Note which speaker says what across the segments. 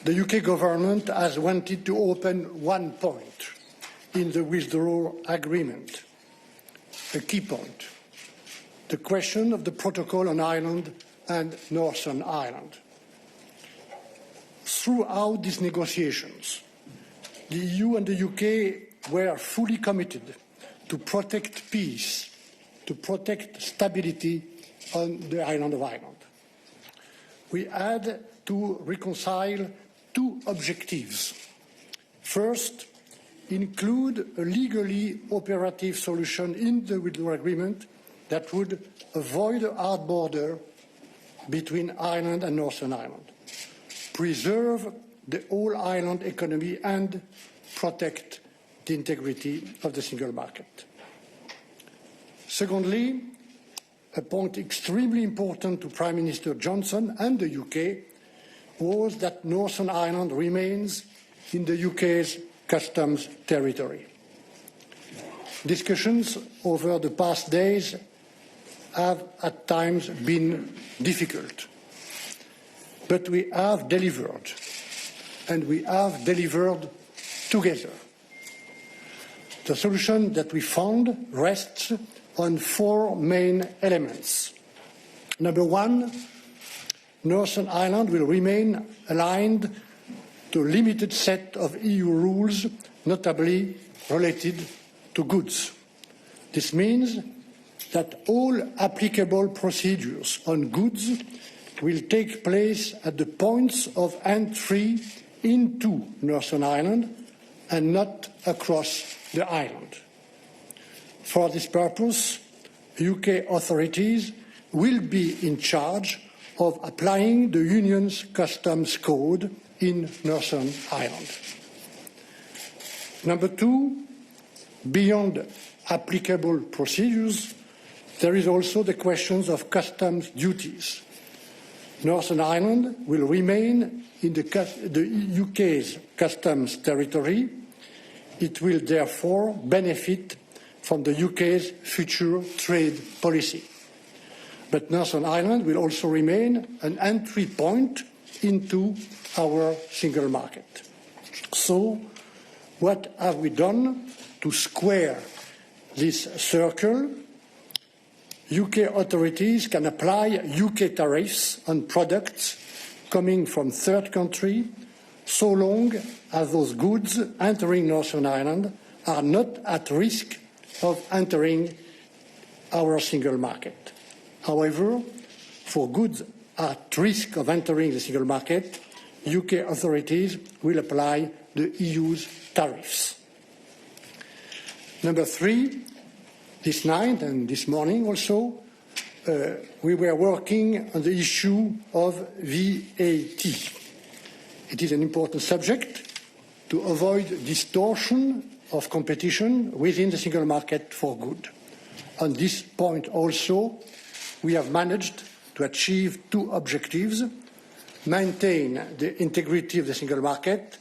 Speaker 1: The UK government has wanted to open one point in the withdrawal agreement, a key point, the question of the protocol on Ireland and Northern Ireland. Throughout these negotiations, the EU and the UK were fully committed to protect peace, to protect stability on the island of Ireland. We had to reconcile two objectives. First, include a legally operative solution in the withdrawal agreement that would avoid a hard border between Ireland and Northern Ireland, preserve the whole island economy and protect the integrity of the single market. Secondly, a point extremely important to Prime Minister Johnson and the UK was that Northern Ireland remains in the UK's customs territory. Discussions over the past days have at times been difficult, but we have delivered, and we have delivered together. The solution that we found rests on four main elements. Number one, Northern Ireland will remain aligned to a limited set of EU rules, notably related to goods. This means that all applicable procedures on goods will take place at the points of entry into Northern Ireland and not across the island. For this purpose, UK authorities will be in charge of applying the Union's customs code in Northern Ireland. Number two, beyond applicable procedures, there is also the question of customs duties. Northern Ireland will remain in the UK's customs territory. It will therefore benefit from the UK's future trade policy. But Northern Ireland will also remain an entry point into our single market. So, what have we done to square this circle? UK authorities can apply UK tariffs on products coming from third country so long as those goods entering Northern Ireland are not at risk of entering our single market. However, for goods at risk of entering the single market, UK authorities will apply the EU's tariffs. Number three, this night and this morning also, we were working on the issue of VAT. It is an important subject to avoid distortion of competition within the single market for goods. On this point also, we have managed to achieve two objectives: maintain the integrity of the single market,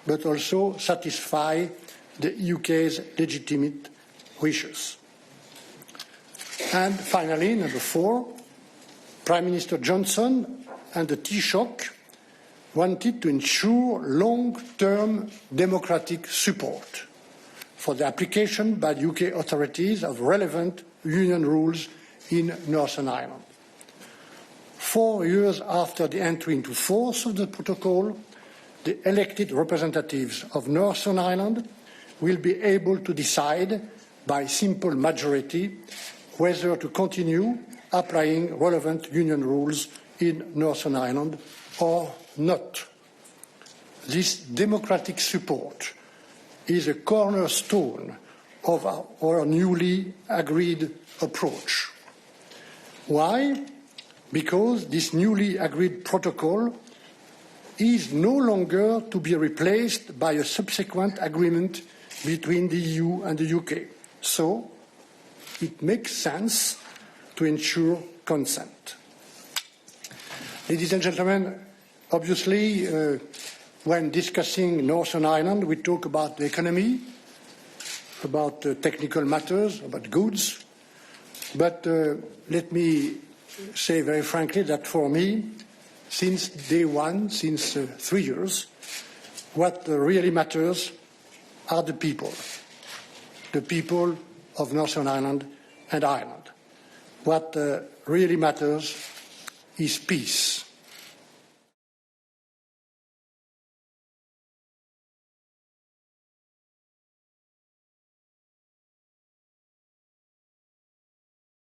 Speaker 1: but also satisfy the UK's legitimate wishes. And finally, number four, Prime Minister Johnson and the Taoiseach wanted to ensure long-term democratic support for the application by the UK authorities of relevant Union rules in Northern Ireland. 4 years after the entry into force of the protocol, the elected representatives of Northern Ireland will be able to decide by simple majority whether to continue applying relevant Union rules in Northern Ireland or not. This democratic support is a cornerstone of our newly agreed approach. Why? Because this newly agreed protocol is no longer to be replaced by a subsequent agreement between the EU and the UK. So, it makes sense to ensure consent. Ladies and gentlemen, obviously, when discussing Northern Ireland, we talk about the economy, about technical matters, about goods. But let me say very frankly that for me, since day one, since 3 years, what really matters are the people of Northern Ireland and Ireland. What really matters is peace.